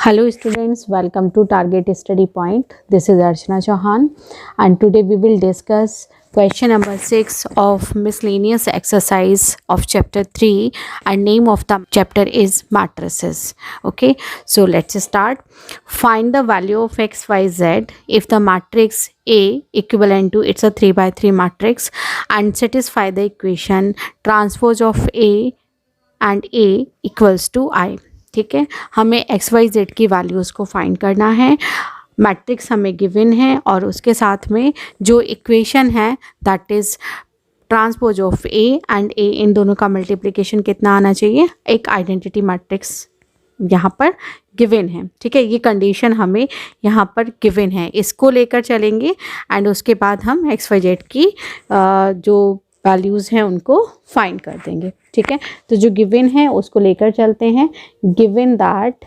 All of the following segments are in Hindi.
Hello students, welcome to Target Study Point. This is Archana Chauhan and today we will discuss question number 6 of miscellaneous exercise of chapter 3 and name of the chapter is matrices. Okay, so let's start. Find the value of x, y, z if the matrix A equivalent to it's a 3 by 3 matrix and satisfy the equation transpose of A and A equals to I. ठीक है, हमें एक्स वाई जेड की वैल्यूज़ को फाइंड करना है। मैट्रिक्स हमें गिवन है और उसके साथ में जो इक्वेशन है that is transpose of A and A, इन दोनों का मल्टीप्लिकेशन कितना आना चाहिए, एक आइडेंटिटी मैट्रिक्स यहाँ पर गिवन है। ठीक है, ये कंडीशन हमें यहाँ पर गिवन है, इसको लेकर चलेंगे एंड उसके बाद हम एक्स वाई जेड की जो वैल्यूज़ हैं उनको फाइंड कर देंगे। ठीक है, तो जो गिवन है उसको लेकर चलते हैं। Given that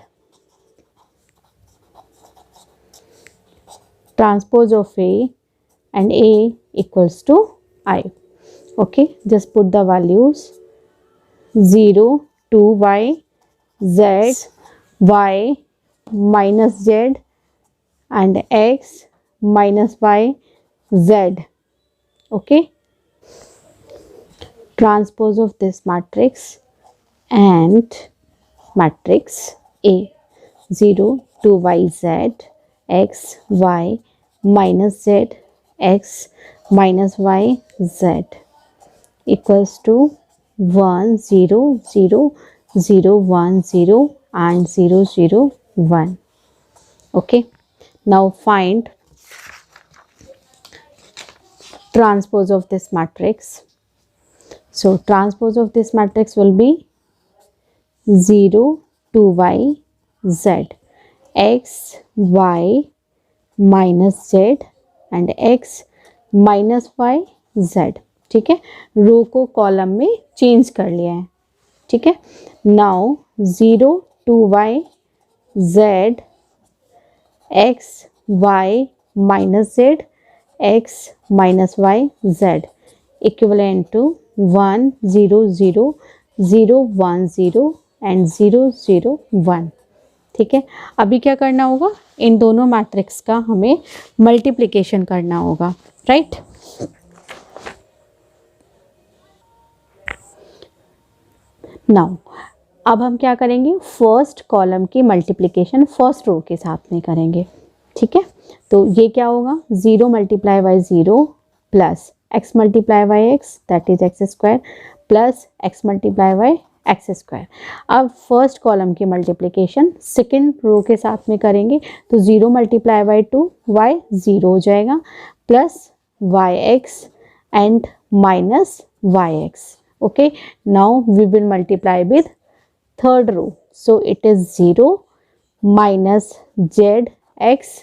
transpose of A and A equals to I. Okay, just put the values 0 2 y z y minus z and x minus y z. Okay, transpose of this matrix and matrix A 0 2 y z x y minus z x minus y z equals to 1 0 0 0 1 0 and 0 0 1. Okay, now find transpose of this matrix. So transpose of this matrix will be 0 2 y z x y minus z and x minus y z. ठीक है, रो को कॉलम में चेंज कर लिया है। ठीक है, now 0 2 y z x y minus z x minus y z equivalent to 1 0 0 0 1 0 and 0 0 1. ठीक है, अभी क्या करना होगा, इन दोनों मैट्रिक्स का हमें मल्टीप्लिकेशन करना होगा, राइट। नाउ अब हम क्या करेंगे, फर्स्ट कॉलम की मल्टीप्लिकेशन फर्स्ट रो के साथ में करेंगे। ठीक है, तो ये क्या होगा, 0 multiply by 0 plus x multiply by x that is x square plus x multiply by x square. अब फर्स्ट कॉलम की मल्टीप्लिकेशन सेकेंड रो के साथ में करेंगे, तो 0 मल्टीप्लाई बाई 2 y 0 हो जाएगा plus y x and minus y x. Okay, now we will multiply with third row, so it is 0 minus z x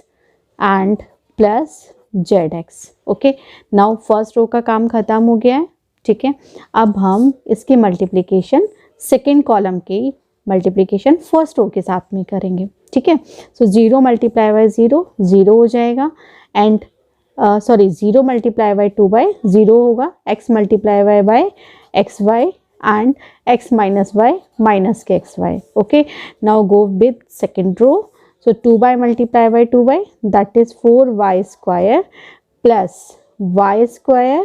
and plus z x. Okay, now first row का काम ख़त्म हो गया है। ठीक है, अब हम इसकी मल्टीप्लिकेशन सेकेंड कॉलम की मल्टीप्लिकेशन फर्स्ट रो के साथ में करेंगे। ठीक है, सो 0 मल्टीप्लाई बाई 0 0 हो जाएगा एंड 0 मल्टीप्लाई बाई 2 बाई 0 होगा, x multiply by x y and x minus y minus K x y. Okay, now go with second row, so 2 by multiply by 2 by that is 4y square plus y square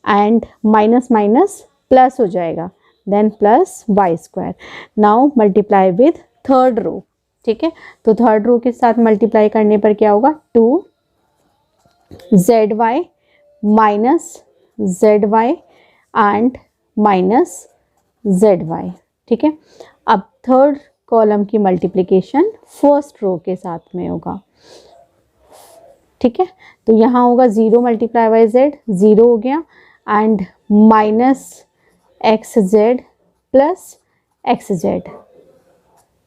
and minus minus plus हो जाएगा, then plus y square. Now multiply with third row. ठीक है, तो थर्ड रो के साथ मल्टीप्लाई करने पर क्या होगा, 2 zy minus zy and minus zy. ठीक है, अब थर्ड कॉलम की मल्टीप्लिकेशन फर्स्ट रो के साथ में होगा। ठीक है, तो यहाँ होगा 0 मल्टीप्लाई बाई जेड 0 हो गया and minus x z plus x z.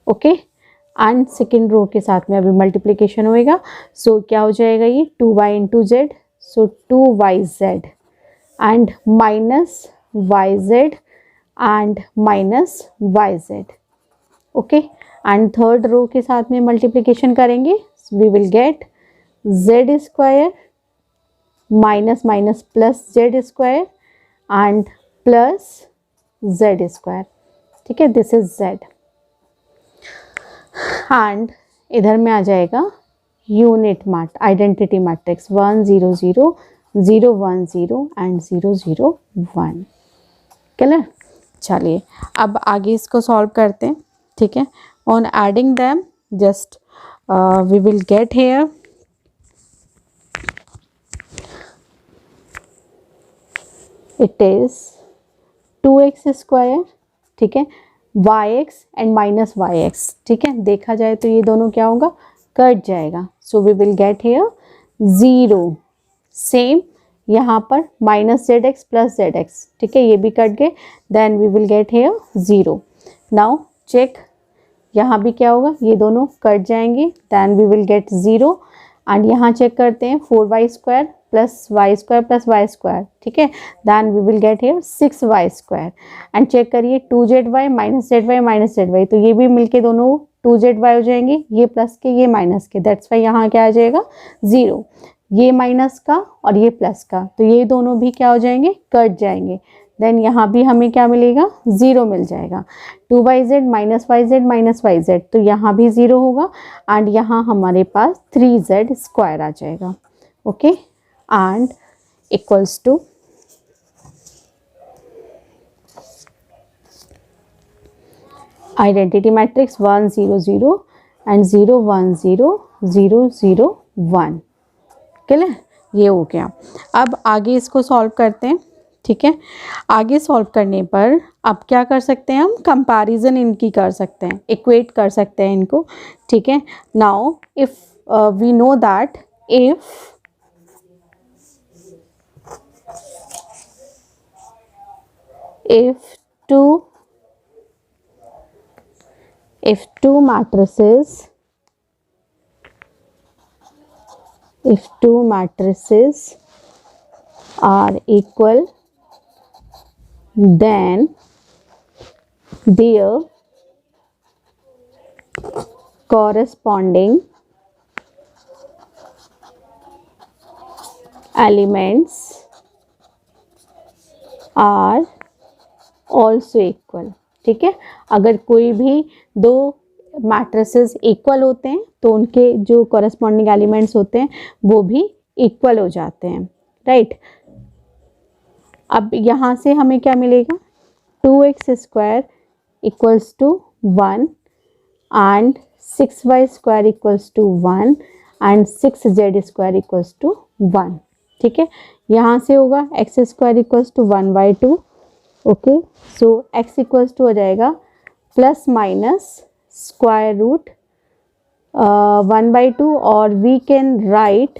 Okay, and second row के साथ में अभी मल्टीप्लिकेशन होएगा, सो क्या हो जाएगा, ये 2y into z, so 2yz and minus yz and minus yz। Okay, and third row के साथ में मल्टीप्लिकेशन करेंगे, we will get z square minus minus plus z square and plus z square. ठीक है, दिस इज जेड। एंड इधर में आ जाएगा unit mat identity matrix 1 0 0 0 1 0 and 0 0 1। Clear? चलिए अब आगे इसको सॉल्व करते हैं। ठीक है, on adding them just we will get here it is 2x square, ठीक है, yx एंड माइनस yx। ठीक है, देखा जाए तो ये दोनों क्या होगा, कट जाएगा। So we will get here 0। Same यहाँ पर minus z x plus z x, ठीक है, ये भी कट गए। Then we will get here 0। Now check, यहाँ भी क्या होगा, ये दोनों कट जाएंगे। Then we will get 0 and यहाँ चेक करते हैं 4y square plus y square plus y square, ठीक है। Then we will get here 6y square and check करिए 2zy माइनस जेड वाई, तो ये भी मिलके दोनों 2zy हो जाएंगे, ये प्लस के ये माइनस के, दैट्स वाई यहाँ क्या आ जाएगा 0। ये माइनस का और ये प्लस का, तो ये दोनों भी क्या हो जाएंगे, कट जाएंगे। देन यहाँ भी हमें क्या मिलेगा, 0 मिल जाएगा। 2yz माइनस वाई जेड, तो यहाँ भी 0 होगा एंड यहाँ हमारे पास 3z स्क्वायर आ जाएगा। Okay, and equals to identity matrix 1 0 0 and 0 1 0 0 0 1। Clear? ये हो गया। अब आगे इसको सॉल्व करते हैं। ठीक है, आगे सॉल्व करने पर अब क्या कर सकते हैं, हम कंपैरिजन इनकी कर सकते हैं, इक्वेट कर सकते हैं इनको। ठीक है, now if we know that if two matrices are equal, then their corresponding elements are also equal। ठीक है, अगर कोई भी दो मैट्रिसेस इक्वल होते हैं तो उनके जो कॉरेस्पॉन्डिंग एलिमेंट्स होते हैं वो भी इक्वल हो जाते हैं। राइट, अब यहाँ से हमें क्या मिलेगा, 2x square equals to 1 and 6y square equals to 1 and 6z square equals to 1। ठीक है, यहाँ से होगा x square equals to 1/2। Okay, so x equals to हो जाएगा प्लस माइनस स्क्वायर रूट 1/2 और we can write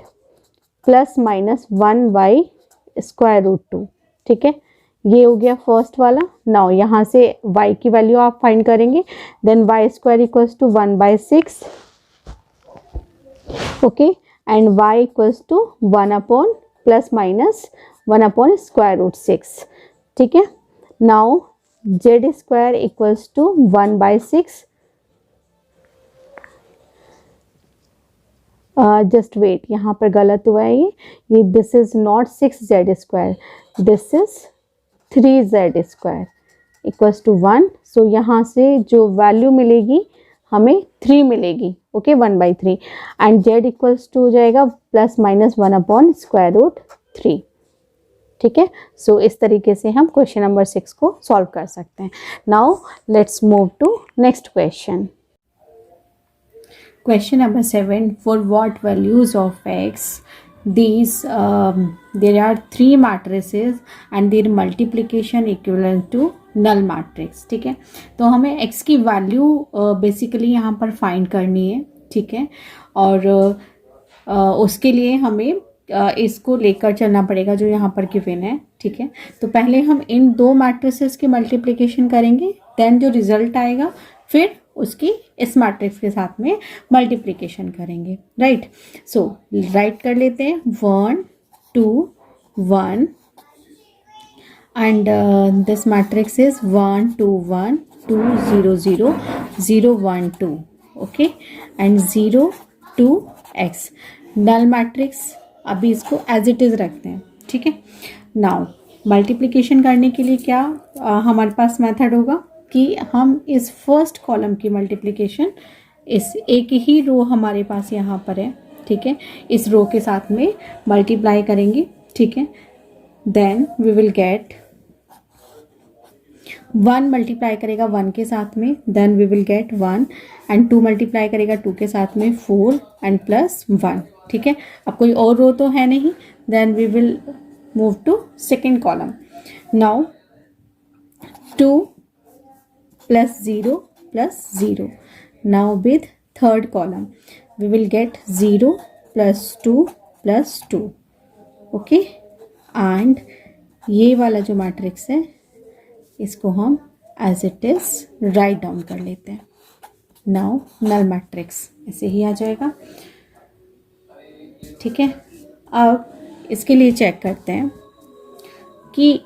plus minus 1/√2। ठीक है, ये हो गया फर्स्ट वाला। नाउ यहाँ से y की वैल्यू आप फाइंड करेंगे, then y square equals to 1/6। Okay, and y equals to 1 upon plus minus 1 upon square root 6। ठीक है, now z square equals to 1/6। Just wait, यहाँ पर गलत हुआ है ये this is not 6z square, this is 3z square equals to 1। So यहाँ से जो वैल्यू मिलेगी हमें 3 मिलेगी। Okay, 1/3 and z equals to हो जाएगा plus minus 1 upon square root 3। ठीक है, सो इस तरीके से हम क्वेश्चन नंबर 6 को सॉल्व कर सकते हैं। Now let's move to next question. Question number 7, for what values of x these there are 3 matrices and their multiplication equivalent to null matrix। ठीक है, तो हमें x की वैल्यू बेसिकली यहाँ पर फाइंड करनी है। ठीक है, और उसके लिए हमें इसको लेकर चलना पड़ेगा जो यहाँ पर गिवन है। ठीक है, तो पहले हम इन 2 मैट्रिसेस की मल्टीप्लिकेशन करेंगे, देन जो रिजल्ट आएगा फिर उसकी इस मैट्रिक्स के साथ में मल्टीप्लिकेशन करेंगे। राइट, सो राइट कर लेते हैं 1 2 1 and this matrix is 1 2 1 2 0 0 0 1 2। Okay, and 0 2 x null matrix. अभी इसको एज इट इज रखते हैं। ठीक है, नाउ मल्टीप्लिकेशन करने के लिए क्या हमारे पास मेथड होगा कि हम इस फर्स्ट कॉलम की मल्टीप्लिकेशन इस एक ही रो हमारे पास यहाँ पर है, ठीक है, इस रो के साथ में मल्टीप्लाई करेंगे, ठीक है, then we will get 1 multiply करेगा 1 के साथ में, then we will get 1 and 2 multiply करेगा 2 के साथ में 4 एंड प्लस 1, ठीक है। अब कोई और रो तो है नहीं, then we will move to second column. Now 2 plus 0 plus 0, now with third column we will get 0 plus 2 plus 2, okay, and ये वाला जो मैट्रिक्स है इसको हम as it is write down कर लेते हैं। नाउ नल मैट्रिक्स ऐसे ही आ जाएगा, ठीक है। अब इसके लिए चेक करते हैं कि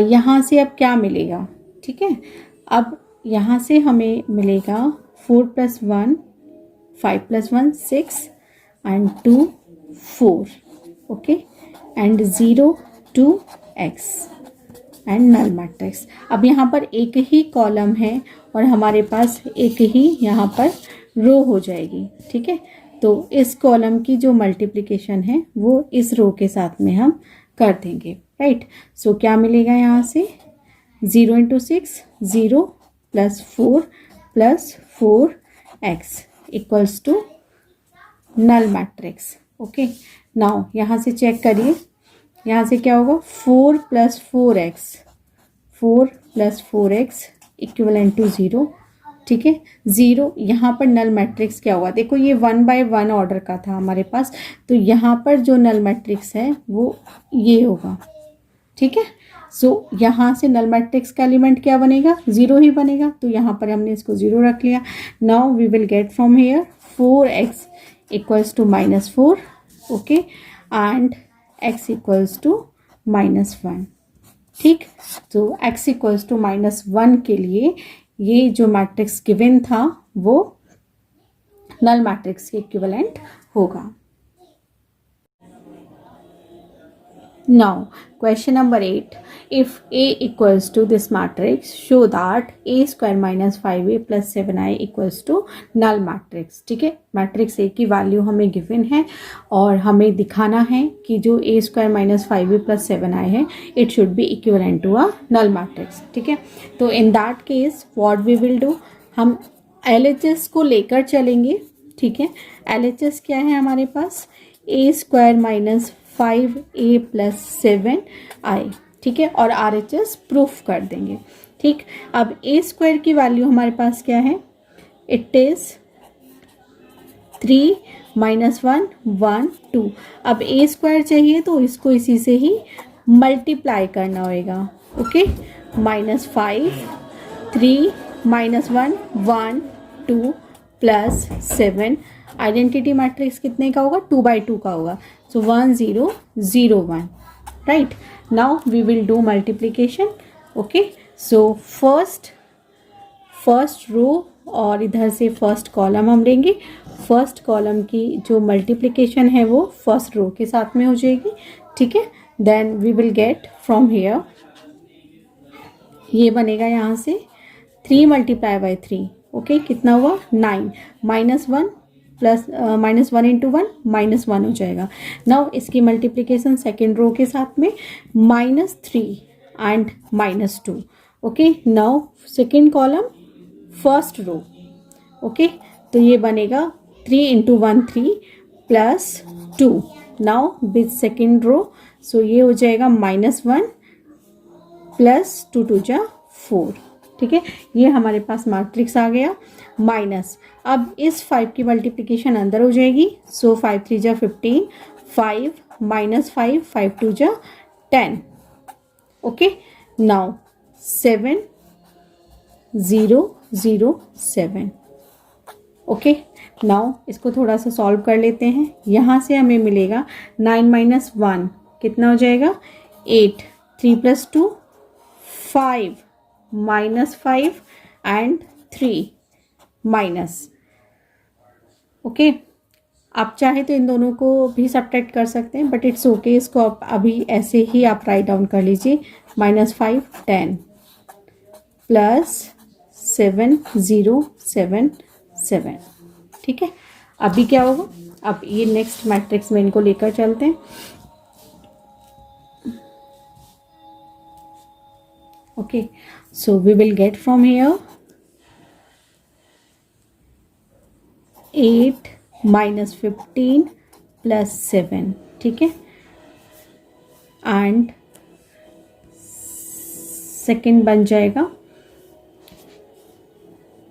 यहाँ से अब क्या मिलेगा, ठीक है। अब यहाँ से हमें मिलेगा 4 plus 1 5 plus 1 6 and 2 4, okay, and 0 2 x and null matrix. अब यहाँ पर एक ही कॉलम है और हमारे पास एक ही यहाँ पर रो हो जाएगी, ठीक है। तो इस कॉलम की जो मल्टीप्लिकेशन है वो इस रो के साथ में हम कर देंगे, राइट। सो क्या मिलेगा यहाँ से 0 into 6 0 plus 4 plus 4x equals to null matrix, okay. Now यहाँ से चेक करिए, यहाँ से क्या होगा 4 प्लस 4x इक्विवेलेंट टू 0, ठीक है। 0 यहाँ पर नल मैट्रिक्स क्या होगा, देखो ये 1 बाय 1 ऑर्डर का था हमारे पास, तो यहाँ पर जो नल मैट्रिक्स है वो ये होगा, ठीक है। सो यहाँ से नल मैट्रिक्स का एलिमेंट क्या बनेगा 0 ही बनेगा, तो यहाँ पर हमने इसको 0 रख लिया। Now we will get from here 4x equals to -4, okay, and x equals to -1, ठीक। तो x इक्वल्स टू -1 के लिए ये जो मैट्रिक्स गिवन था वो नल मैट्रिक्स के इक्विवेलेंट होगा। Now question number 8, if A equals to this matrix show that A square minus 5A plus 7I equals to null matrix, ठीक है। मैट्रिक्स A की वैल्यू हमें गिवन है और हमें दिखाना है कि जो A square minus 5A plus 7I है it should be equivalent to a null matrix, ठीक है। तो in that case what we will do, हम LHS को लेकर चलेंगे, ठीक है। LHS क्या है हमारे पास A square minus 5A plus 7I, ठीक है, और RHS प्रूफ कर देंगे, ठीक। अब A स्क्वायर की वैल्यू हमारे पास क्या है, इट इज 3 -1 1 2। अब A स्क्वायर चाहिए तो इसको इसी से ही मल्टीप्लाई करना होगा, ओके, -5 3 -1 1 2 प्लस 7, आइडेंटिटी मैट्रिक्स कितने का होगा 2 बाई 2 का होगा, so 1 0 0 1, right. Now we will do multiplication, okay. So first row और इधर से फर्स्ट कॉलम हम लेंगे, फर्स्ट कॉलम की जो मल्टीप्लिकेशन है वो फर्स्ट रो के साथ में हो जाएगी, ठीक है। Then we will get from here, ये बनेगा यहाँ से 3 मल्टीप्लाई बाई 3, ओके, कितना हुआ 9, -1 प्लस -1 इंटू 1 -1 हो जाएगा। नाउ इसकी मल्टीप्लिकेशन सेकेंड रो के साथ में -3 and -2, okay. Now second column first row, okay, तो ये बनेगा 3 into 1 3 plus 2, now with second row, so ये हो जाएगा -1 प्लस 2 2 जा 4, ठीक है। ये हमारे पास मैट्रिक्स आ गया माइनस। अब इस 5 की मल्टीप्लिकेशन अंदर हो जाएगी, सो 5 3 जा 15, 5 -5 5 2 जा 10, ओके। Now 7 0 0 7, okay. नाउ इसको थोड़ा सा सॉल्व कर लेते हैं, यहाँ से हमें मिलेगा 9 - 1 कितना हो जाएगा 8, 3 + 2 5 -5 एंड 3 माइनस, ओके। आप चाहे तो इन दोनों को भी सब्ट्रैक्ट कर सकते हैं, बट इट्स ओके, इसको आप अभी ऐसे ही आप राइट डाउन कर लीजिए। -5 10 प्लस 7 0 7 7, ठीक है, अभी क्या होगा, अब ये नेक्स्ट मैट्रिक्स में इनको लेकर चलते हैं। Okay, so we will get from here 8 minus 15 plus 7, ठीक है, एंड सेकेंड बन जाएगा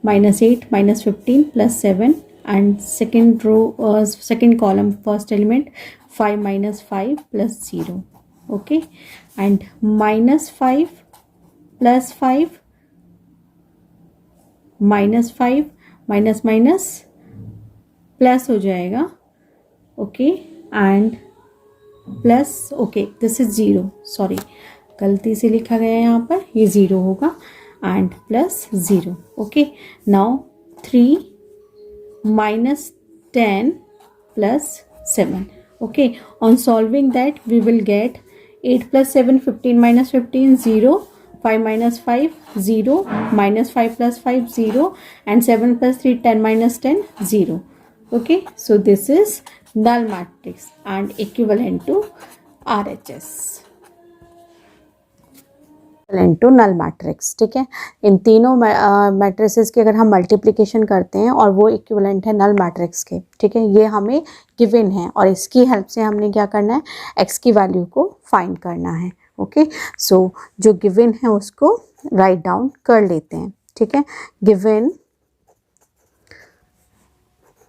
-8 minus 15 plus 7, and second row second column first element 5 minus 5 plus 0, okay, and -5 plus 5 -5 minus minus plus हो जाएगा, okay, and plus, okay this is 0, sorry गलती से लिखा गया है यहाँ पर, ये 0 होगा, and plus 0, okay. Now 3 minus 10 plus 7, okay, on solving that we will get 8 plus 7 15 minus 15 0, 5 minus 5 0, minus 5 plus 5 0, and 7 plus 3 10 minus 10 0, okay, so this is null matrix and equivalent to RHS, equivalent to null matrix, ठीक है। इन तीनों मैट्रिसेस की अगर हम मल्टीप्लिकेशन करते हैं और वो इक्विवेलेंट है नल मैट्रिक्स के, ठीक है, ये हमें गिवन है और इसकी हेल्प से हमने क्या करना है, एक्स की वैल्यू को फाइंड करना है, ओके। सो जो गिवन है उसको राइट डाउन कर लेते हैं, ठीक है। Given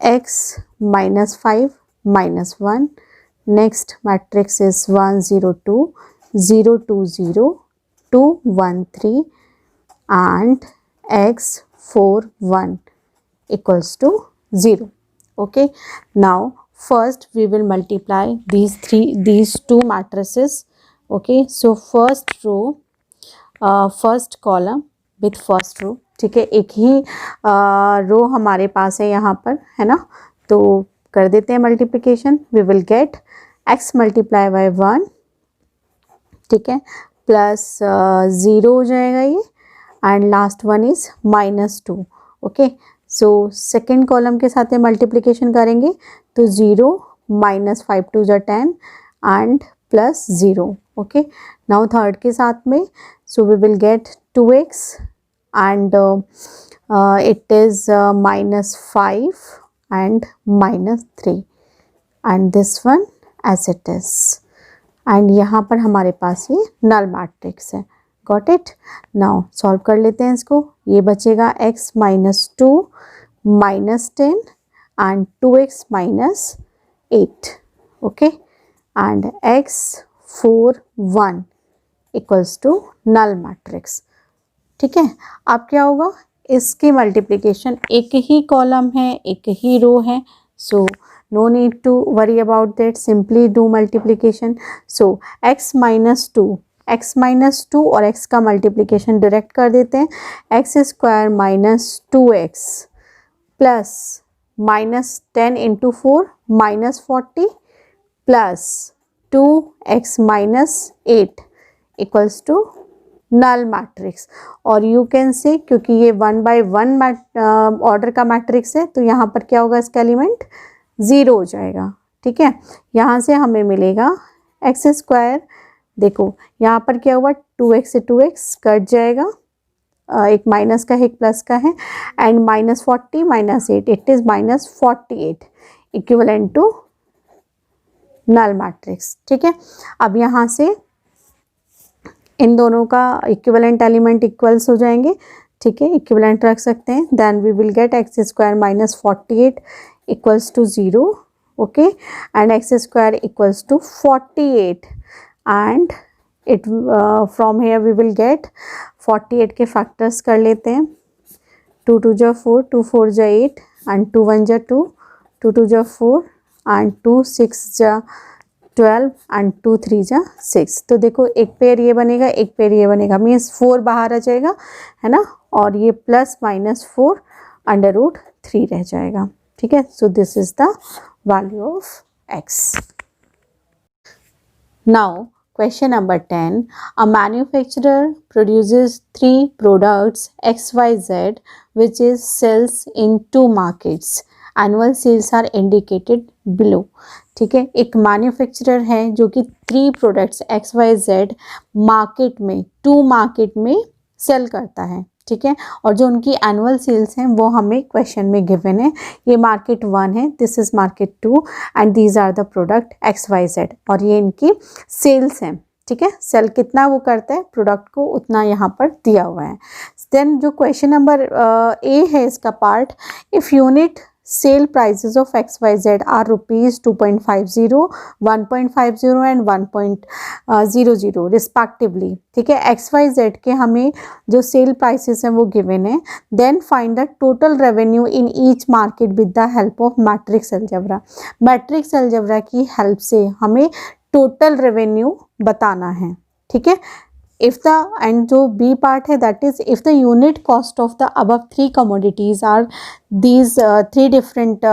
x minus 5 minus 1, next matrix is 1 0 2 0 2 0 2 1 3 and x 4 1 equals to 0, okay. Now first we will multiply these two matrices, okay. So first row first column with first row, ठीक है, एक ही रो हमारे पास है यहाँ पर, है ना, तो कर देते हैं multiplication. We will get x multiply by 1, ठीक है, प्लस 0 हो जाएगा ये, and last one is -2, okay. So second column के साथ में मल्टीप्लिकेशन करेंगे तो 0 माइनस 5 2 ज़ा 10 and plus 0, okay. Now third के साथ में, so we will get 2x and it is -5 and -3 and this one as it is, and यहाँ पर हमारे पास ये नल मैट्रिक्स है, गॉट इट। नाउ सॉल्व कर लेते हैं इसको, ये बचेगा x -2 -10 and 2x -8, okay, and x 4 1 equals to null matrix, ठीक है। अब क्या होगा, इसकी मल्टीप्लिकेशन, एक ही कॉलम है एक ही रो है, so no need to worry about that, simply do multiplication. So x -2 और x का मल्टीप्लिकेशन डायरेक्ट कर देते हैं, x square -2x plus -10 into 4 -40 plus 2x -8 equals to null matrix. और यू कैन से, क्योंकि ये 1 by 1 ऑर्डर का मैट्रिक्स है, तो यहाँ पर क्या होगा, इसका एलिमेंट 0 हो जाएगा, ठीक है। यहाँ से हमें मिलेगा एक्स स्क्वायर, देखो यहाँ पर क्या हुआ, 2x से 2x कट जाएगा, एक माइनस का है एक प्लस का है, and -40 -8 it is -48 equivalent to null matrix, ठीक है। अब यहाँ से इन दोनों का इक्विवेलेंट एलिमेंट इक्वल्स हो जाएंगे, ठीक है, इक्विवेलेंट रख सकते हैं। Then we will get x square -48 equals to 0, okay, and x square equals to 48, and it from here we will get 48 के फैक्टर्स कर लेते हैं, 2 2 जा 4 2 4 जा 8 एंड 2 1 जा 2 2 2 जा 4 एंड 2 6 जा 12 एंड 2 3 जा 6। तो देखो एक पेयर ये बनेगा एक पेयर ये बनेगा, मीन्स 4 बाहर आ जाएगा, है ना, और ये प्लस -4 √3 रह जाएगा, ठीक है। So this is the value of x। Now question number 10, a manufacturer produces 3 products XYZ which is sells in 2 markets annual sales are indicated below. ठीक है, एक मैन्युफैक्चरर है जो कि 3 प्रोडक्ट्स XYZ मार्केट में, 2 मार्केट में सेल करता है। ठीक है, और जो उनकी एनुअल सेल्स हैं वो हमें क्वेश्चन में गिवन है। ये मार्केट 1 है, this is market 2 and these are the product XYZ, और ये इनकी सेल्स हैं। ठीक है, सेल कितना वो करता है प्रोडक्ट को, उतना यहाँ पर दिया हुआ है। देन जो क्वेश्चन नंबर ए है इसका part, if unit sale prices of XYZ are rupees 2.50, 1.50 and 1.00 respectively. ठीक है, XYZ के हमें जो सेल प्राइसेस हैं वो गिवन है। Then find the total revenue in each market with the help of matrix algebra. Matrix algebra की हेल्प से हमें टोटल रेवेन्यू बताना है। ठीक है, इफ द एंड जो बी पार्ट है that is if the unit cost of the above 3 commodities are these 3 different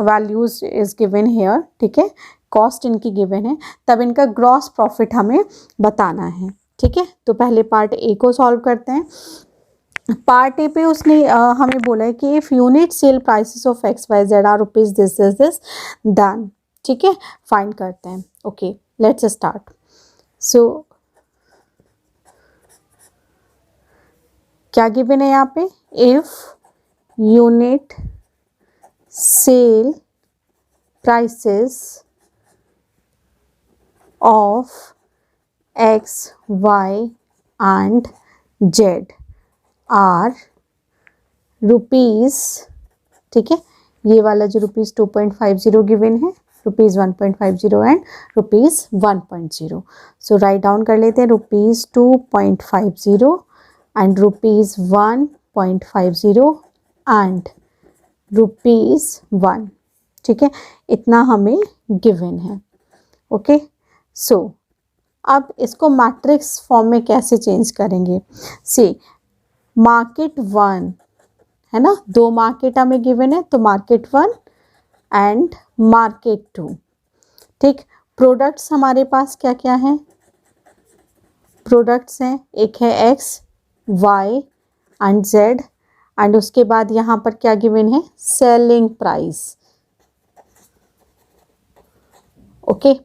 values is given here. ठीक है, कॉस्ट इनकी गिवन है, तब इनका ग्रॉस प्रॉफिट हमें बताना है। ठीक है, तो पहले पार्ट ए को सॉल्व करते हैं। पार्ट ए पे उसने हमें बोला है कि if unit sale prices of XYZ are rupees this is this done. ठीक है, फाइंड करते हैं। Okay, let's start. सो क्या गिवन है यहाँ पे, if unit sale prices of X, Y and Z are rupees, ठीक है, ये वाला जो रुपीज़ 2.50 गिवन है, rupees 1.50 and rupees 1.0। So write down कर लेते हैं, rupees 2.50 and rupees 1.50 and rupees 1। ठीक है, इतना हमें गिवन है। ओके, सो अब इसको मैट्रिक्स फॉर्म में कैसे चेंज करेंगे। सी मार्केट 1 है ना, 2 मार्केट हमें गिवन है, तो मार्केट 1 एंड मार्केट 2। ठीक, प्रोडक्ट्स हमारे पास क्या क्या हैं, प्रोडक्ट्स हैं, एक है X, Y and Z and उसके बाद यहाँ पर क्या गिवन है, सेलिंग प्राइस। ओके,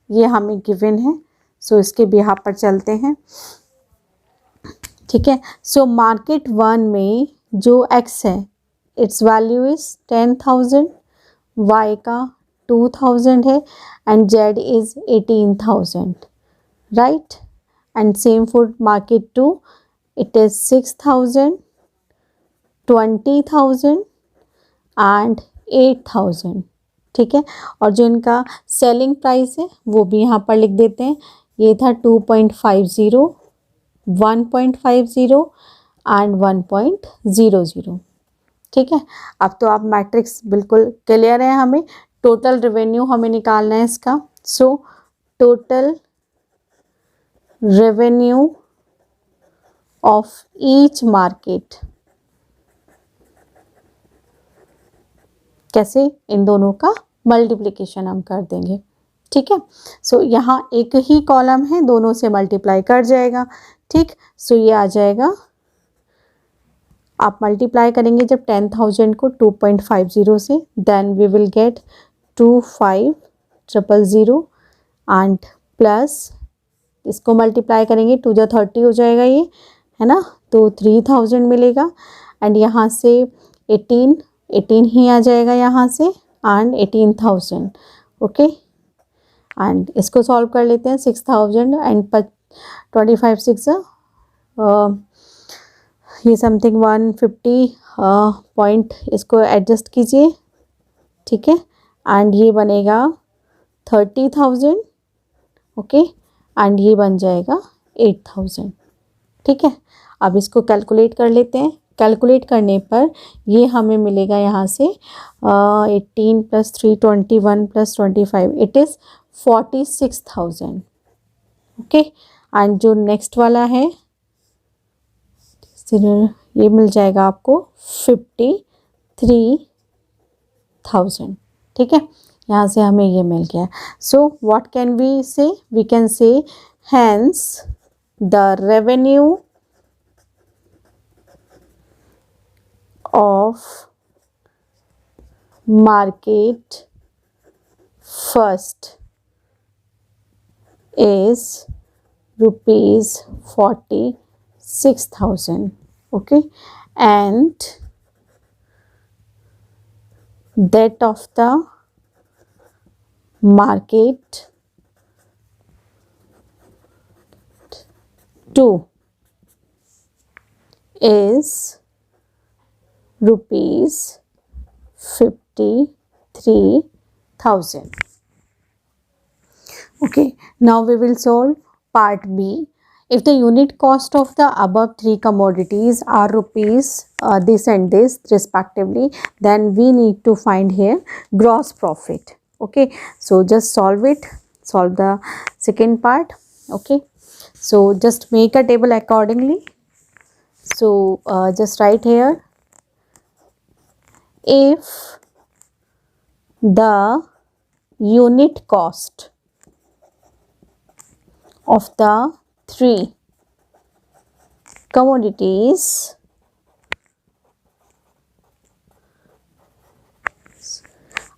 ये हमें गिवन है, सो इसके बिहाफ पर चलते हैं। ठीक है, सो मार्केट 1 में जो X है इट्स वैल्यू इज 10,000, Y का 2,000 है and Z is 18,000, right. And same for market 2, it is 6,000, 20,000 and 8,000। ठीक है, और जो इनका सेलिंग प्राइस है वो भी यहाँ पर लिख देते हैं, ये था 2.50, 1.50 एंड 1.00। ठीक है, अब तो आप मैट्रिक्स बिल्कुल क्लियर है, हमें टोटल रेवेन्यू हमें निकालना है इसका। So total revenue of each market, कैसे, इन दोनों का मल्टीप्लिकेशन हम कर देंगे। ठीक है, सो यहाँ एक ही कॉलम है, दोनों से मल्टीप्लाई कर जाएगा। ठीक, सो ये आ जाएगा, आप मल्टीप्लाई करेंगे जब 10,000 को 2.50 से, then we will get 25,000 and plus इसको मल्टीप्लाई करेंगे 2 जा 30 हो जाएगा, ये है ना, तो 3,000 मिलेगा एंड यहाँ से 18 ही आ जाएगा यहाँ से एंड 18,000। ओके, एंड इसको सॉल्व कर लेते हैं, 6,000 एंड 25 6 ये समथिंग 150 पॉइंट, इसको एडजस्ट कीजिए। ठीक है, एंड ये बनेगा 30,000। ओके, एंड ये बन जाएगा 8,000। ठीक है, अब इसको कैलकुलेट कर लेते हैं। कैलकुलेट करने पर ये हमें मिलेगा यहाँ से 18 + 3 21 + 25 इट इज़ 46,000। ओके, एंड जो नेक्स्ट वाला है ये मिल जाएगा आपको 53,000। ठीक है, यहाँ से हमें ये मिल गया। So what can we say, we can say hence the revenue of market first is rupees 46,000. Okay, and that of the market 2 is rupees 53,000. Okay, now we will solve part B. If the unit cost of the above three commodities are rupees this and this respectively, then we need to find here gross profit. Okay, so just solve it, solve the second part. Okay, so just make a table accordingly. So just write here, if the unit cost of the three commodities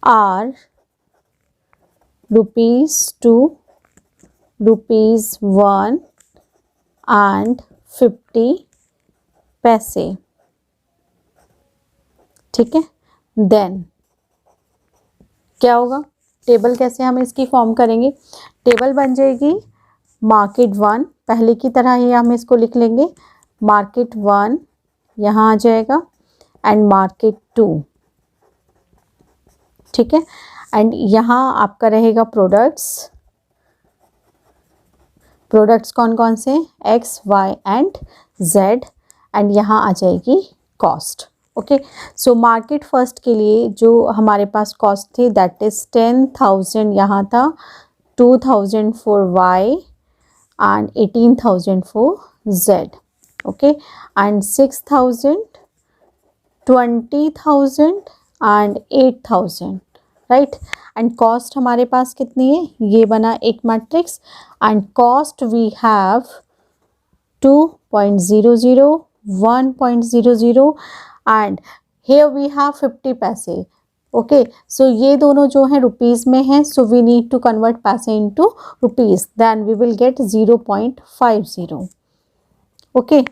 are rupees 2, rupees 1 and 50 पैसे, ठीक है, देन क्या होगा, टेबल कैसे हम इसकी फॉर्म करेंगे, टेबल बन जाएगी मार्केट 1, पहले की तरह ही हम इसको लिख लेंगे, मार्केट 1 यहाँ आ जाएगा एंड मार्केट 2, ठीक है, एंड यहाँ आपका रहेगा प्रोडक्ट्स, प्रोडक्ट्स कौन कौन से, x y and z, and यहाँ आ जाएगी cost. Okay, so market first के लिए जो हमारे पास कॉस्ट थी दैट इज 10,000 यहाँ था, 2,000 for y and 18,000 for z. Okay, and 6,000, 20,000 and 8,000, right, and cost हमारे पास कितनी है, ये बना एक matrix, and cost we have 2.00, 1.00 and here we have 50 पैसे. ओके, सो ये दोनों जो है रुपीज़ में है, so we need to convert पैसे into rupees, then we will get 0.50. Okay,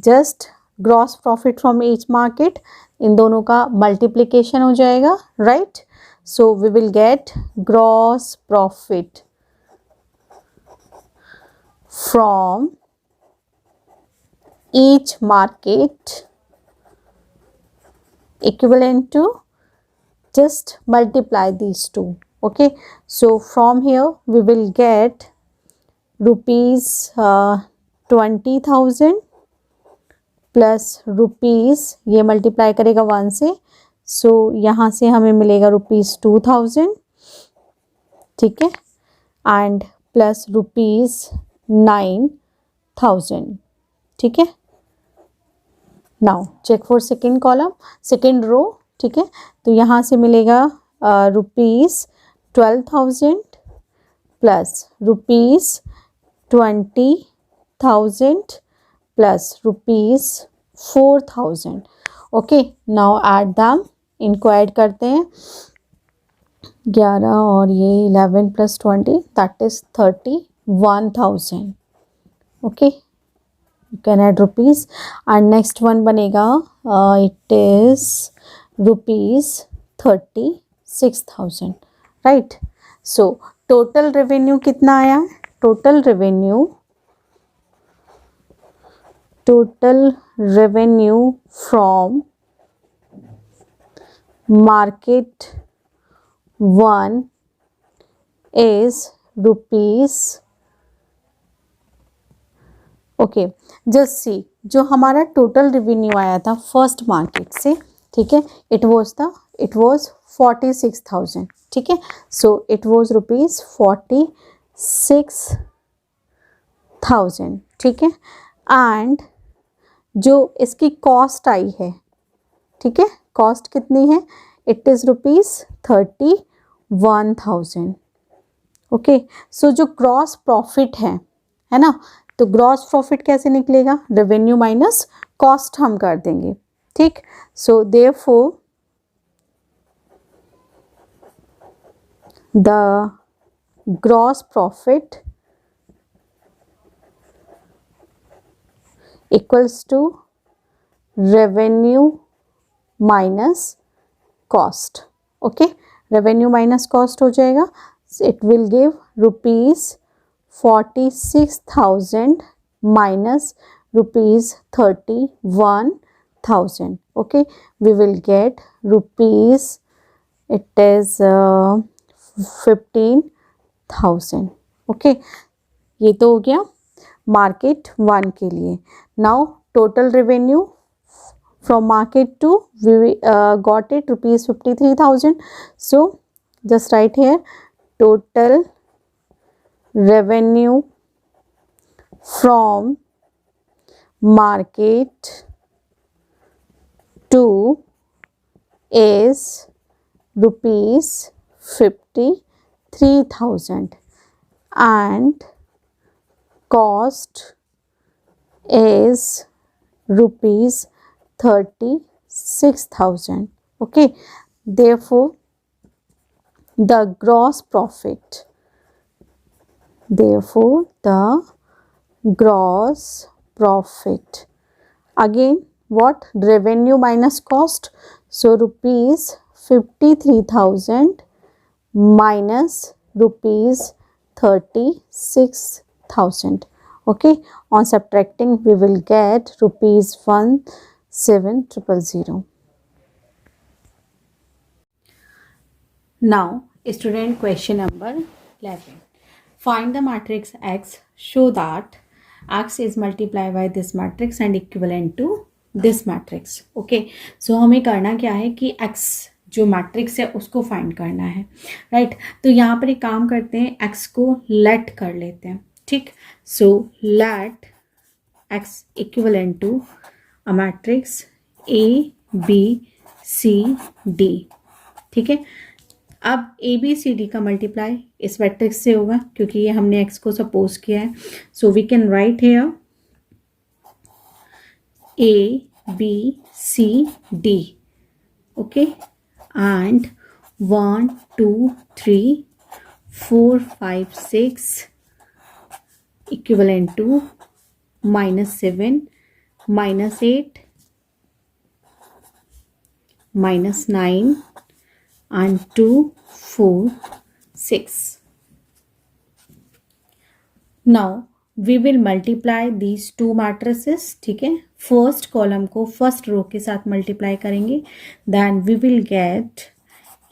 just gross profit from each market, इन दोनों का मल्टीप्लिकेशन हो जाएगा, right, so we will get gross profit from each market equivalent to, just multiply these two. Okay, so from here we will get rupees 20,000 plus rupees, ये multiply करेगा 1 से, so यहाँ से हमें मिलेगा rupees 2,000, ठीक है, and plus rupees 9,000, ठीक है. Now check for second column, second row, ठीक है, तो यहाँ से मिलेगा rupees 12,000 plus rupees 20,000 plus rupees 4,000. Okay, now add them, इनको ऐड करते हैं, 11 और ये 11 प्लस 20 दैट इज़ 31,000. ओके, you can add rupees, and next one बनेगा it is rupees 36,000, right. so total revenue कितना आया, total revenue from market 1 is rupees, okay, just see, जो हमारा टोटल रेवेन्यू आया था फर्स्ट मार्केट से, ठीक है, इट वाज 46,000, ठीक है, सो इट वाज रुपीज़ 46,000, ठीक है, एंड जो इसकी कॉस्ट आई है, ठीक है, कॉस्ट कितनी है, इट इज़ रुपीज़ 31,000. ओके, सो जो ग्रॉस प्रॉफिट है ना, तो ग्रॉस प्रॉफिट कैसे निकलेगा, रेवेन्यू माइनस कॉस्ट हम कर देंगे, ठीक. So therefore the gross profit equals to revenue minus cost. Okay, revenue minus cost हो जाएगा. It will give ₹46,000 minus ₹31,000. Okay, we will get rupees, it is 15,000. Okay, ये तो हो गया मार्केट 1 के लिए. Now total revenue from market 2 we got it ₹53,000. So just write here total revenue from market 2 is ₹53,000 and cost is ₹36,000. Okay, therefore the gross profit, again what, revenue minus cost. So ₹53,000 minus ₹36,000. Okay, on subtracting we will get ₹17,000. Now student question number 11. Find the matrix X, show that X is multiplied by this matrix and equivalent to this matrix. Okay, so हमें करना क्या है कि X जो मैट्रिक्स है उसको फाइंड करना है, राइट. तो यहाँ पर एक काम करते हैं, X को लेट कर लेते हैं. ठीक, so let X equivalent to a matrix ABCD. ठीक है, अब ABCD का मल्टीप्लाई इस मैट्रिक्स से होगा क्योंकि ये हमने X को सपोज किया है. So we can write here ABCD. Okay, and 1 2 3 4 5 6 equivalent to -7 -8 -9 and 2 4 6. Now we will multiply these two matrices. ठीक है, फर्स्ट कॉलम को फर्स्ट रो के साथ मल्टीप्लाई करेंगे, then we will get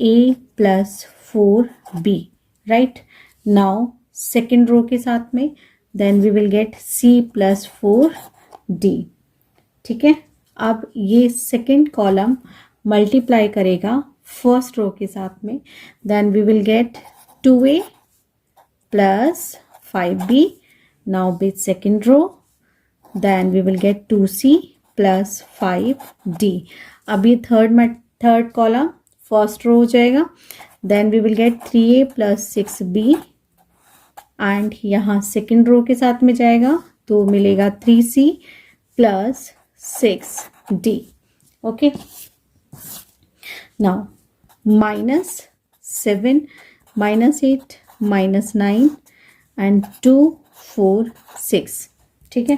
A + 4B. Right, now second row के साथ में then we will get C + 4D. ठीक है, अब ये सेकेंड कॉलम मल्टीप्लाई करेगा फर्स्ट रो के साथ में, then we will get 2A + 5B. Now with second row, then we will get 2C + 5D. अब ये थर्ड कॉलम फर्स्ट रो हो जाएगा, then we will get 3A + 6B and यहाँ सेकेंड रो के साथ में जाएगा तो मिलेगा 3C + 6D. Okay, now -7 -8 -9 and 2 4 6. ठीक है,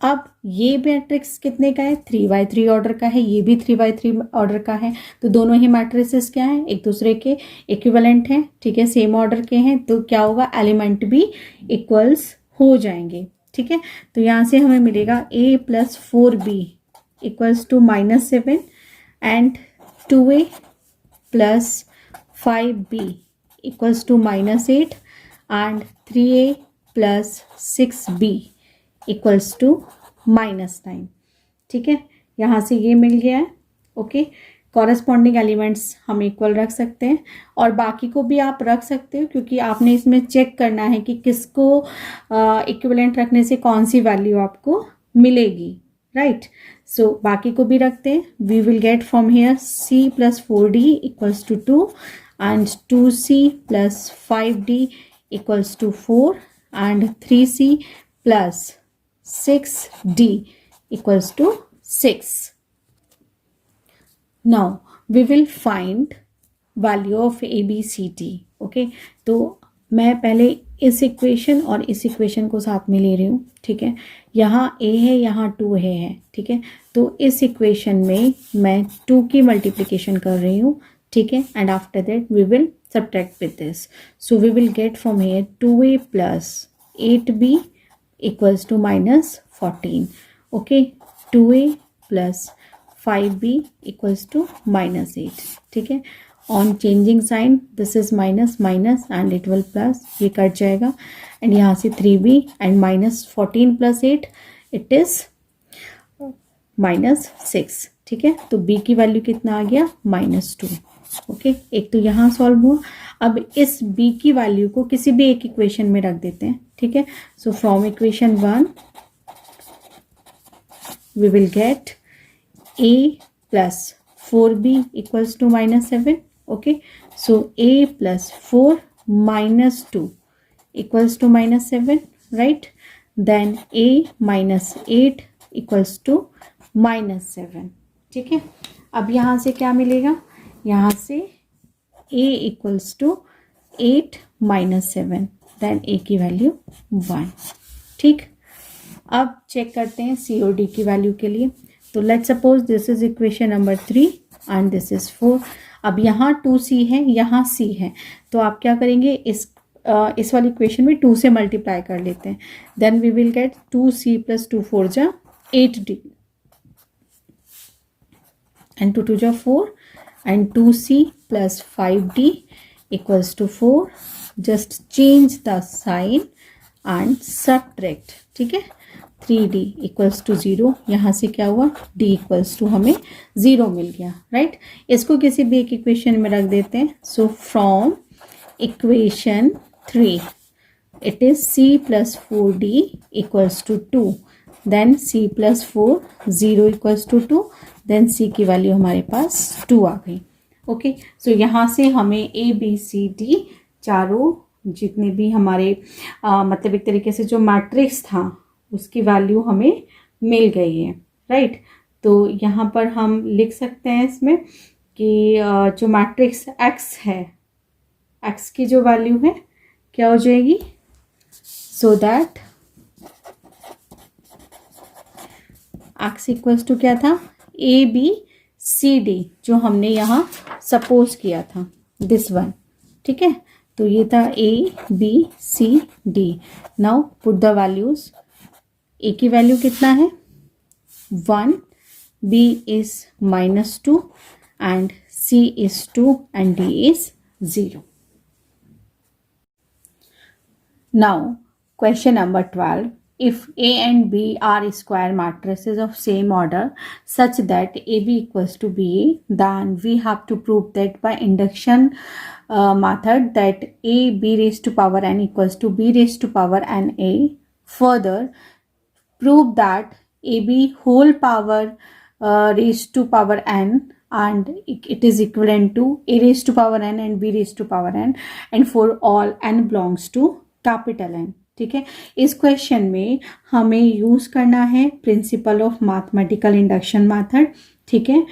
अब ये मैट्रिक्स कितने का है, 3x3 ऑर्डर का है, ये भी 3x3 ऑर्डर का है. तो दोनों ही मैट्रिसेस क्या हैं, एक दूसरे के इक्विवेलेंट हैं. ठीक है, सेम ऑर्डर के हैं, तो क्या होगा, एलिमेंट भी इक्वल्स हो जाएंगे. ठीक है, तो यहाँ से हमें मिलेगा A + 4B = -7 and 2A + 5B = -8 and 3A + 6B = -9. ठीक है, यहाँ से ये मिल गया है. ओके, कॉरेस्पॉन्डिंग एलिमेंट्स हम इक्वल रख सकते हैं और बाकी को भी आप रख सकते हो क्योंकि आपने इसमें चेक करना है कि किसको इक्विवेलेंट रखने से कौन सी वैल्यू आपको मिलेगी. राइट, सो बाकी को भी रखते हैं. We will get from here C + 4D = 2 and 2C + 5D = 4 and 3C + 6D = 6. Now we will find value of A B C D. Okay, तो मैं पहले इस इक्वेशन और इस इक्वेशन को साथ में ले रही हूँ, ठीक है। यहाँ a है, यहाँ 2 है, ठीक है। तो इस इक्वेशन में मैं 2 की मल्टीप्लिकेशन कर रही हूँ, ठीक है। And after that we will subtract with this, so we will get from here 2a plus 8b equals to -14। Okay, 2a plus 5b equals to -8, ठीक है। On changing sign this is minus minus and it will plus, ये कट जाएगा एंड यहाँ से 3b and -14 plus 8 it is -6, ठीक है। तो b की वैल्यू कितना आ गया, -2। ओके, एक तो यहाँ सॉल्व हुआ। अब इस b की वैल्यू को किसी भी एक इक्वेशन में रख देते हैं, ठीक है। So from equation 1 we will get a plus 4b equals to -7। okay, so a plus 4 minus 2 equals to -7, right? Then a minus 8 equals to -7, ठीक है। अब यहाँ से क्या मिलेगा, यहाँ से a equals to 8 minus 7, then a की वैल्यू 1, ठीक। अब चेक करते हैं COD की वैल्यू के लिए। तो let's suppose this is equation number 3 and this is 4। अब यहाँ 2c है, यहाँ c है, तो आप क्या करेंगे, इस वाली इक्वेशन में 2 से मल्टीप्लाई कर लेते हैं। Then we will get 2c plus 2 4 जा 8d एंड 2 2 जा 4 and 2c plus 5d equals to 4। Just change the sign and subtract, ठीक है। 3d इक्वल्स टू 0, यहाँ से क्या हुआ, d इक्वल्स टू हमें 0 मिल गया, राइट। इसको किसी भी एक इक्वेशन में रख देते हैं। So from equation 3 it is c plus 4d equals to 2, then c plus 4 0 equals to 2, then c की वैल्यू हमारे पास 2 आ गई। ओके, सो यहाँ से हमें a b c d चारों जितने भी हमारे मतलब एक तरीके से जो मैट्रिक्स था उसकी वैल्यू हमें मिल गई है, राइट। तो यहाँ पर हम लिख सकते हैं इसमें कि जो मैट्रिक्स x है, x की जो वैल्यू है क्या हो जाएगी, so that x equals to क्या था, ए बी सी डी, जो हमने यहाँ सपोज किया था, दिस वन, ठीक है। तो ये था a b c d। Now put the values. a की वैल्यू कितना है 1, b is -2 and c is 2 and d is 0. Now question number 12. If a and b are square matrices of same order such that ab equals to ba, then we have to prove that by induction method that a b raised to power n equals to b raised to power n a. Further, prove that ab whole power raised to power n and it is equivalent to a raised to power n and b raised to power n, and for all n belongs to capital N, ठीक है। इस क्वेश्चन में हमें यूज करना है principle of mathematical induction method, ठीक है।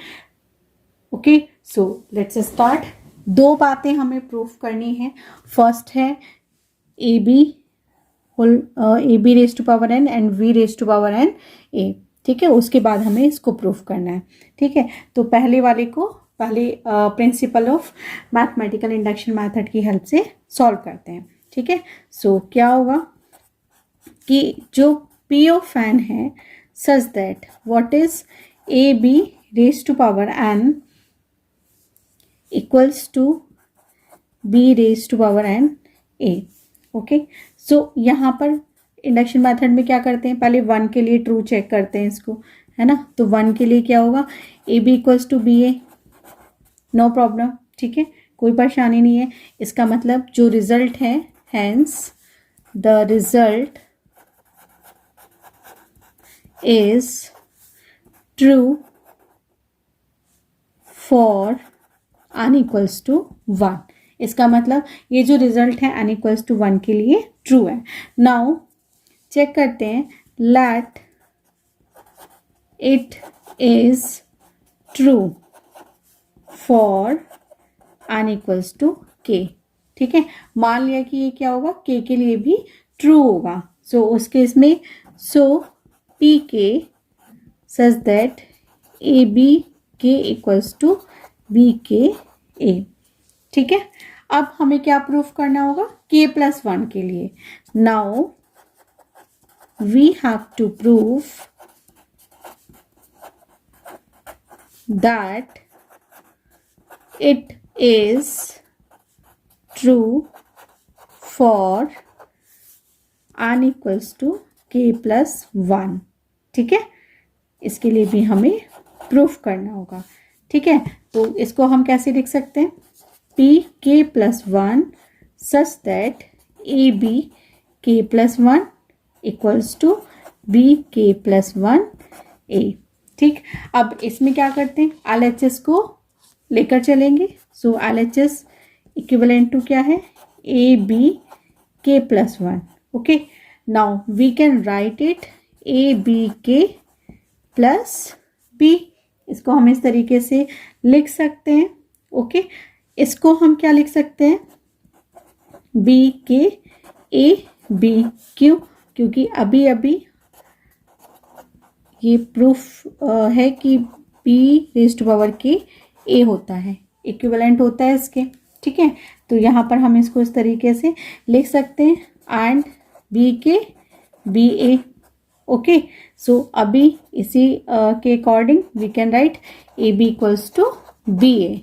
Okay, so let's start. दो बातें हमें प्रूफ करनी है। फर्स्ट है A B whole A B raise to power N and B raise to power N A, ठीक है। उसके बाद हमें इसको प्रूफ करना है, ठीक है। तो पहले वाले को पहले principal of mathematical induction method की हेल्प से सॉल्व करते हैं, ठीक है। सो क्या होगा कि जो P ऑफ एन है such that what is A B raise to power N equals to B raise to power N A. Okay, so यहाँ पर इंडक्शन मेथड में क्या करते हैं, पहले 1 के लिए ट्रू चेक करते हैं इसको, है ना। तो 1 के लिए क्या होगा, A B equals to B A, no problem, ठीक है, कोई परेशानी नहीं है। इसका मतलब जो रिजल्ट है, hence the result is true for n equals to 1। इसका मतलब ये जो रिजल्ट है n इक्वल्स टू 1 के लिए ट्रू है। नाउ चेक करते हैं, let it is true for N equals to K. ठीक है, मान लिया कि ये क्या होगा, के के लिए भी ट्रू होगा। सो उस केस में P K such that A B के इक्वल्स टू बी के ए। ठीक है, अब हमें क्या प्रूफ करना होगा, के प्लस वन के लिए। Now we have to prove that it is true for N equals to K plus one. ठीक है, इसके लिए भी हमें प्रूफ करना होगा। ठीक है, तो इसको हम कैसे लिख सकते हैं, P K plus one such that A B K plus one equals to B K plus one A. ठीक, अब इसमें क्या करते हैं, LHS को लेकर चलेंगे। सो LHS इक्विवेलेंट टू क्या है, A B K plus one. Okay, now we can write it A B K plus B. इसको हम इस तरीके से लिख सकते हैं। ओके, इसको हम क्या लिख सकते हैं, बी के ए बी। क्यों, क्योंकि अभी अभी ये प्रूफ है कि B raise to power K ए होता है, इक्विवेलेंट होता है इसके। ठीक है, तो यहाँ पर हम इसको इस तरीके से लिख सकते हैं, and B K B A. Okay, so अभी इसी के according we can write A B equals to B A.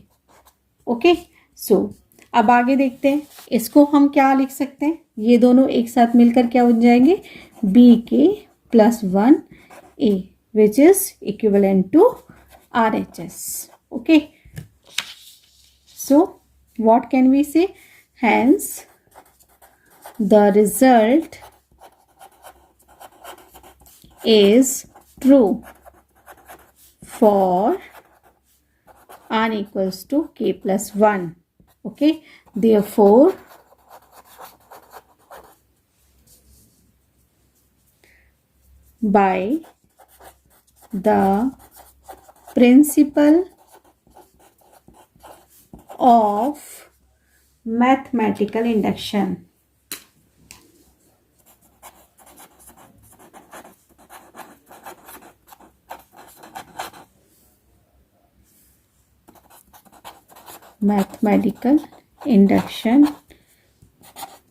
Okay, so अब आगे देखते हैं, इसको हम क्या लिख सकते हैं, ये दोनों एक साथ मिलकर क्या बन जाएंगे, B K plus one A, which is equivalent to RHS। Okay, so what can we say, hence the result is true for n equals to k plus 1. Okay, therefore by the principle of mathematical induction,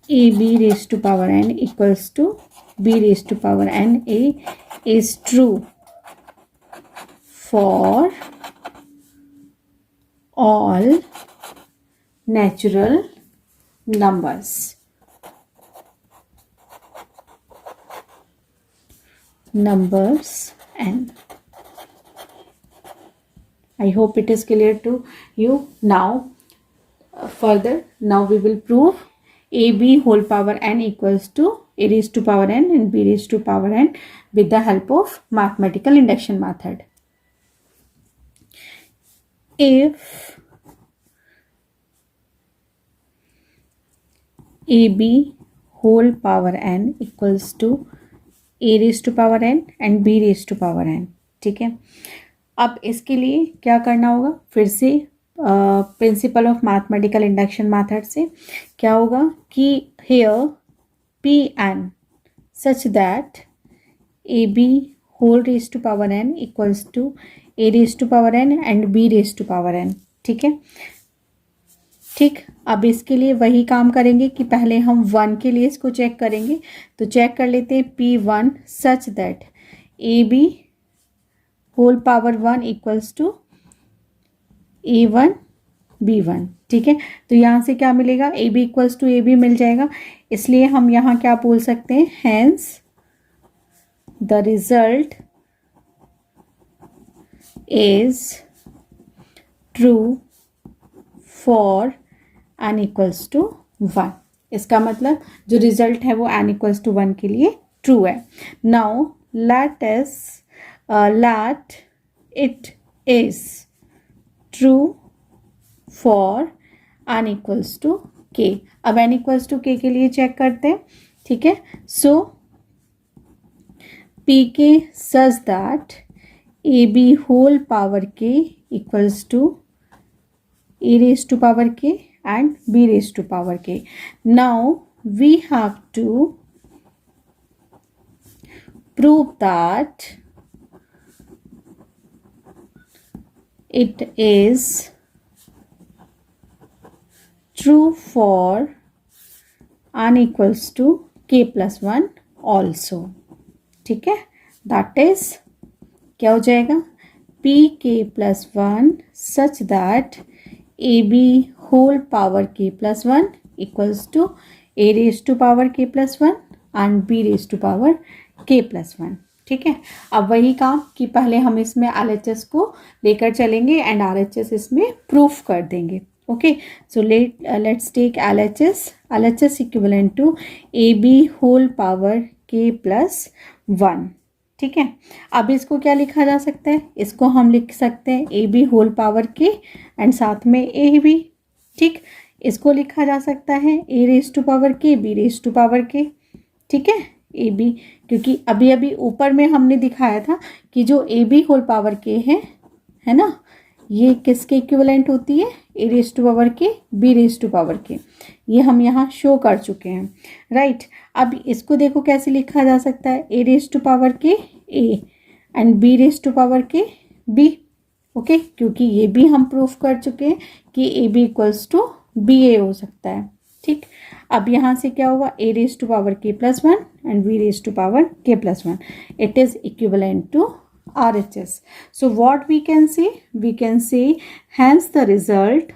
a b raised to power n equals to b raised to power n a is true for all natural numbers. N. I hope it is clear to you. Now further, now we will prove ab whole power n equals to a raised to power n and b raised to power n with the help of mathematical induction method. If ab whole power n equals to a raised to power n and b raised to power n, ठीक है, अब इसके लिए क्या करना होगा, फिर से principle of mathematical induction method से क्या होगा कि here P N such that A B whole raise to power N equals to A raise to power N and B raise to power N. ठीक है, ठीक, अब इसके लिए वही काम करेंगे कि पहले हम वन के लिए इसको चेक करेंगे। तो चेक कर लेते हैं, P one such that A B whole power one equals to A one B one. ठीक है, तो यहाँ से क्या मिलेगा, A B equals to A B मिल जाएगा। इसलिए हम यहाँ क्या बोल सकते हैं, hence the result is true for N equals to one. इसका मतलब जो रिजल्ट है वो एन इक्वल्स टू वन के लिए ट्रू है। Now let it is true for N equals to K. अब एन इक्वल्स टू के लिए चेक करते हैं। ठीक है, so P K such that A B whole power K equals to a raised to power k and b raised to power k. Now we have to prove that it is true for n equals to k plus 1 also. ठीक है, that is क्या हो जाएगा, p k plus 1 such that ab whole power k plus 1 equals to a raised to power k plus 1 and b raised to power k plus 1. ठीक है, अब वही काम कि पहले हम इसमें LHS को लेकर चलेंगे एंड RHS इसमें प्रूफ कर देंगे. Okay, so let's take LHS equivalent to AB whole power k plus 1. ठीक है, अब इसको क्या लिखा जा सकता है, इसको हम लिख सकते हैं AB whole power k and साथ में AB. ठीक, इसको लिखा जा सकता है a raise to power k b raise to power k. ठीक है, ए बी, क्योंकि अभी अभी ऊपर में हमने दिखाया था कि जो ए बी होल पावर के है ना, ये किसके इक्विवेलेंट होती है, ए raise to power K B raise to power के. ये हम यहाँ शो कर चुके हैं, राइट. अब इसको देखो कैसे लिखा जा सकता है, ए raise to power K A and B raise to power K B. Okay, क्योंकि ये भी हम प्रूफ कर चुके हैं कि A B equals to B A हो सकता है. ठीक, अब यहाँ से क्या होगा, a raise to power k plus 1 and b raise to power k plus 1. It is equivalent to RHS. So what we can say? We can say hence the result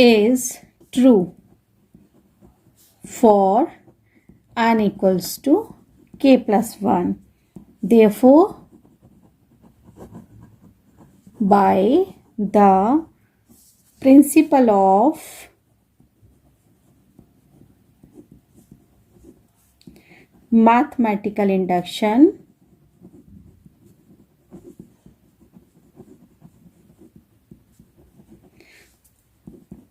is true for n equals to k plus 1. Therefore, by the principle of mathematical induction,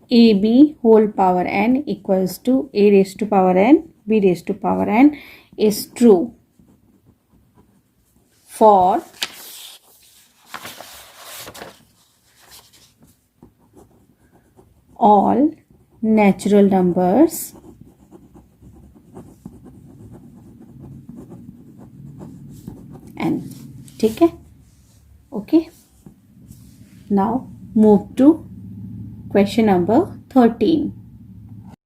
AB whole power n equals to a raised to power n b raised to power n is true for all natural numbers n. ठीक है, okay. Now move to question number 13.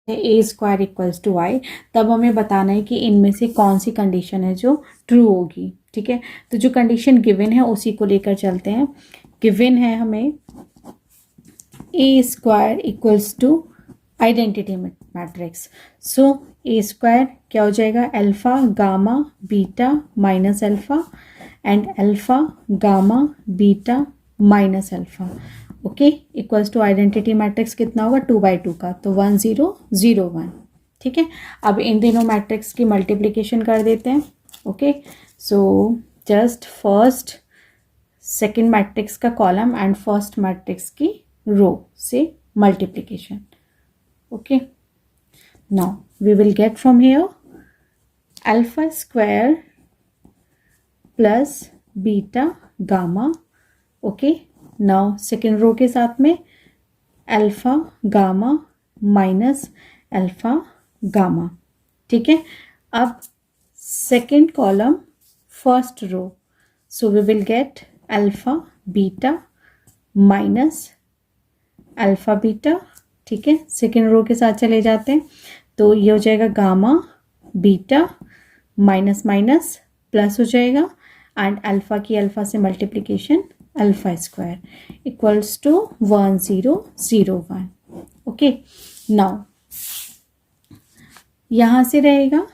A square equals to Y. तब हमें बताना है कि इनमें से कौन सी कंडीशन है जो ट्रू होगी. ठीक है, तो जो कंडीशन गिवन है उसी को लेकर चलते हैं. गिवन है हमें A square equals to identity matrix. So A square क्या हो जाएगा, alpha gamma beta minus alpha and alpha gamma beta minus alpha. Okay, equals to identity matrix कितना होगा, 2/2 का, तो 1 0 0 1. ठीक है, अब इन दोनों मैट्रिक्स की मल्टीप्लिकेशन कर देते हैं. Okay, so just first second matrix का कॉलम एंड फर्स्ट मैट्रिक्स की रो से multiplication. Okay, now we will get from here alpha square plus beta gamma. Okay, now second रो के साथ में alpha gamma minus alpha gamma. ठीक है, अब second column first row, so we will get alpha beta minus alpha beta. ठीक है, सेकेंड रो के साथ चले जाते हैं, तो ये हो जाएगा gamma beta minus minus plus हो जाएगा एंड अल्फ़ा की अल्फ़ा से multiplication alpha square equals to 1 0 0 1. Okay, now यहाँ से रहेगा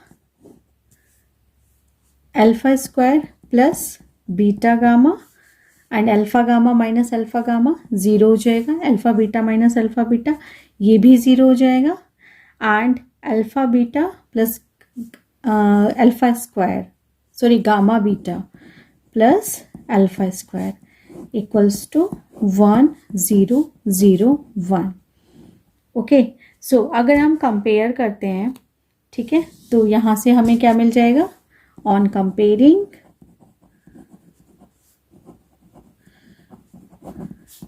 alpha square plus beta gamma and alpha gamma minus alpha gamma 0 हो जाएगा. Alpha beta minus alpha beta ये भी 0 हो जाएगा and alpha beta plus alpha square sorry gamma beta plus alpha square equals to 1 0 0 1. Okay, सो अगर हम कंपेयर करते हैं, ठीक है, तो यहाँ से हमें क्या मिल जाएगा, on comparing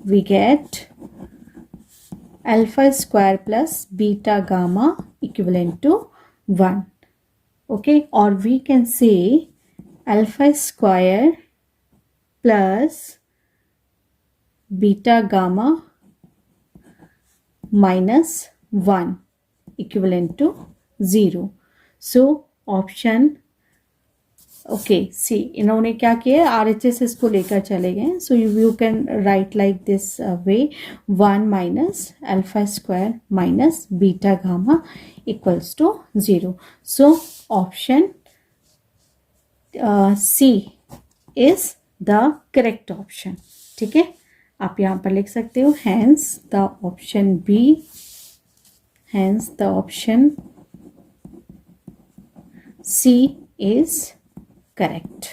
we get alpha square plus beta gamma equivalent to 1. Okay, or we can say alpha square plus beta gamma minus 1 equivalent to 0. So option okay C इन्होंने क्या किया RHS इसको लेकर चले गए. So you can write like this way 1 minus alpha square minus beta gamma equals to 0. So option C is the correct option. ठीक है, आप यहाँ पर लिख सकते हो hence the option B, hence the option C is correct.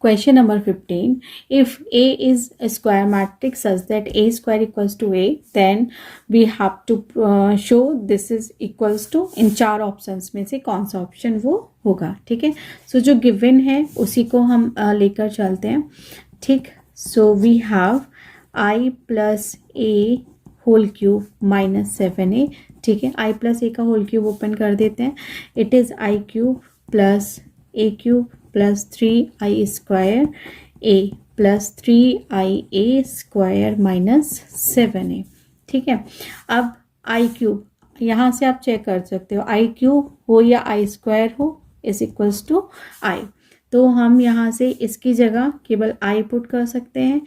Question number 15. If A is a square matrix such that A square equals to A, then we have to show this is equals to, in 4 options में से कौन सा ऑप्शन वो होगा. ठीक है, सो जो गिवन है उसी को हम लेकर चलते हैं. ठीक, so we have I plus A whole cube minus 7a. ठीक है, आई प्लस ए का होल क्यूब ओपन कर देते हैं. It is I cube plus A cube plus 3i square A plus 3ia square minus 7a. ठीक है, अब आई क्यूब यहाँ से आप चेक कर सकते हो, आई क्यूब हो या आई स्क्वायर हो इज इक्वल्स टू आई. तो हम यहाँ से इसकी जगह केवल आई पुट कर सकते हैं.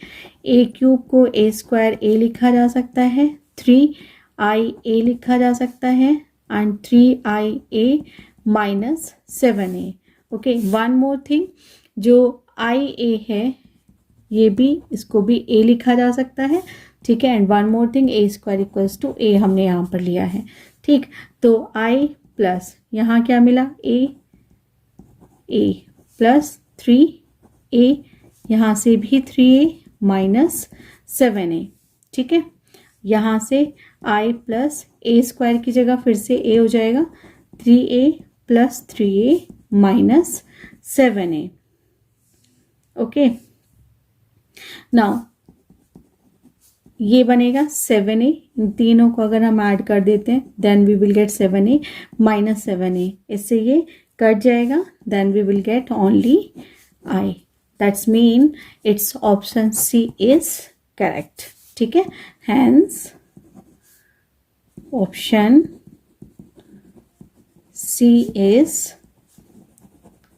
ए क्यूब को ए स्क्वायर ए लिखा जा सकता है, 3ia लिखा जा सकता है and 3ia minus 7a. Okay, one more thing, जो ia है ये भी, इसको भी a लिखा जा सकता है. ठीक है, and one more thing, A square equals to a हमने यहाँ पर लिया है. ठीक, तो i प्लस यहाँ क्या मिला, a प्लस 3a, यहाँ से भी 3a माइनस 7a. ठीक है, यहाँ से i प्लस ए स्क्वायर की जगह फिर से a हो जाएगा, 3a plus 3a minus 7a. Okay, now ये बनेगा 7a. इन तीनों को अगर हम ऐड कर देते हैं then we will get 7a minus 7a. इससे ये कट जाएगा, then we will get only i. That's mean it's option C is correct. ठीक है, hence option C is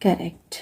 correct.